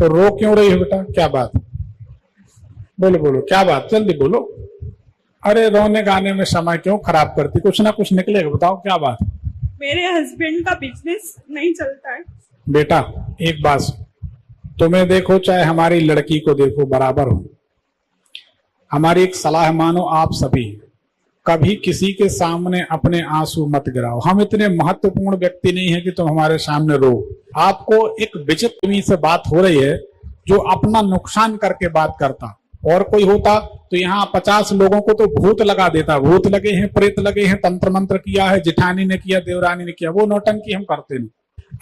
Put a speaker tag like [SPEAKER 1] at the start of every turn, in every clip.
[SPEAKER 1] तो रो क्यों रही हो बेटा, क्या बात? बोलो बोलो, क्या बात, जल्दी बोलो। अरे रोने गाने में समय क्यों खराब करती, कुछ ना कुछ निकलेगा, बताओ क्या बात।
[SPEAKER 2] मेरे हस्बैंड का बिजनेस नहीं चलता है।
[SPEAKER 1] बेटा एक बात, तुम्हें देखो चाहे हमारी लड़की को देखो, बराबर हो। हमारी एक सलाह मानो, आप सभी कभी किसी के सामने अपने आंसू मत गिराओ। हम इतने महत्वपूर्ण व्यक्ति नहीं है कि तुम हमारे सामने रो। आपको एक विचित्र आदमी से बात हो रही है जो अपना नुकसान करके बात करता, और कोई होता तो यहाँ 50 लोगों को तो भूत लगा देता। भूत लगे हैं, प्रेत लगे हैं, तंत्र मंत्र किया है, जिठानी ने किया, देवरानी ने किया, वो नौटंकी हम करते नहीं।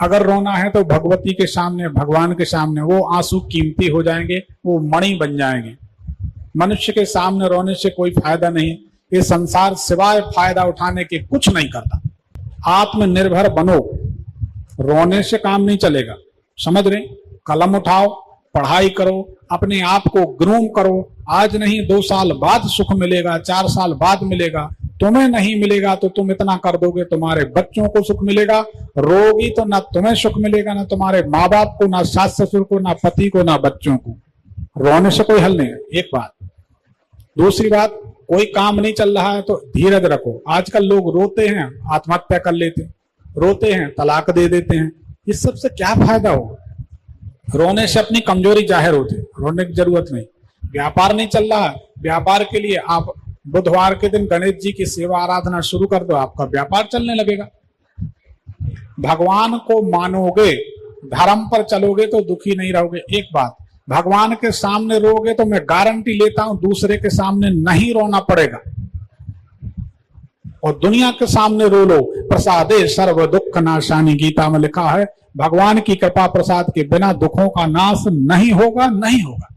[SPEAKER 1] अगर रोना है तो भगवती के सामने, भगवान के सामने, वो आंसू कीमती हो जाएंगे, वो मणि बन जाएंगे। मनुष्य के सामने रोने से कोई फायदा नहीं। ये संसार सिवाय फायदा उठाने के कुछ नहीं करता। आत्मनिर्भर बनो, रोने से काम नहीं चलेगा, समझ रहे? कलम उठाओ, पढ़ाई करो, अपने आप को ग्रूम करो। आज नहीं 2 साल बाद सुख मिलेगा, 4 साल बाद मिलेगा। तुम्हें नहीं मिलेगा तो तुम इतना कर दोगे, तुम्हारे बच्चों को सुख मिलेगा। रोगी तो ना तुम्हें सुख मिलेगा, ना तुम्हारे माँ बाप को, ना सास ससुर को, ना पति को, ना बच्चों को। रोने से कोई हल नहीं है, एक बात। दूसरी बात, कोई काम नहीं चल रहा है तो धीरज रखो। आजकल लोग रोते हैं, आत्महत्या कर लेते हैं, रोते हैं, तलाक दे देते हैं। इस सबसे क्या फायदा होगा? रोने से अपनी कमजोरी जाहिर होती है, रोने की जरूरत नहीं। व्यापार नहीं चल रहा है, व्यापार के लिए आप बुधवार के दिन गणेश जी की सेवा आराधना शुरू कर दो, आपका व्यापार चलने लगेगा। भगवान को मानोगे, धर्म पर चलोगे तो दुखी नहीं रहोगे। एक बात, भगवान के सामने रोगे तो मैं गारंटी लेता हूं दूसरे के सामने नहीं रोना पड़ेगा। और दुनिया के सामने रो लो, प्रसादे सर्व दुख नाशानी, गीता में लिखा है भगवान की कृपा प्रसाद के बिना दुखों का नाश नहीं होगा, नहीं होगा।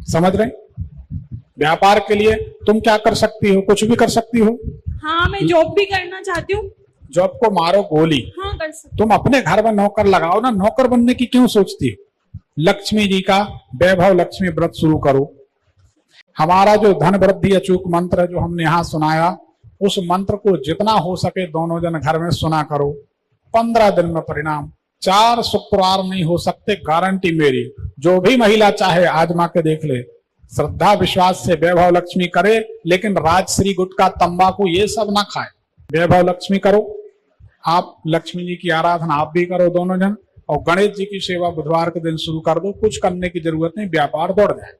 [SPEAKER 1] समझ रहे? व्यापार के लिए तुम क्या कर सकती हो? कुछ भी कर सकती हो।
[SPEAKER 2] हाँ, मैं जॉब भी करना चाहती हूँ।
[SPEAKER 1] जॉब को मारो गोली।
[SPEAKER 2] हाँ, कर सकती।
[SPEAKER 1] तुम अपने घर में नौकर लगाओ ना, नौकर बनने की क्यों सोचती हो? लक्ष्मी जी का वैभव लक्ष्मी व्रत शुरू करो। हमारा जो धन वृद्धि अचूक मंत्र है जो हमने यहाँ सुनाया, उस मंत्र को जितना हो सके दोनों जन घर में सुना करो। 15 दिन में परिणाम। 4 शुक्रवार नहीं हो सकते, गारंटी मेरी। जो भी महिला चाहे आजमा के देख ले। श्रद्धा विश्वास से वैभव लक्ष्मी करे, लेकिन राजश्री, गुटखा, तंबाकू ये सब ना खाए। वैभव लक्ष्मी करो। आप लक्ष्मी जी की आराधना आप भी करो दोनों जन, और गणेश जी की सेवा बुधवार के दिन शुरू कर दो। कुछ करने की जरूरत नहीं, व्यापार दौड़ जाए।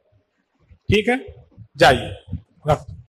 [SPEAKER 1] ठीक है, जाइए, रख दो।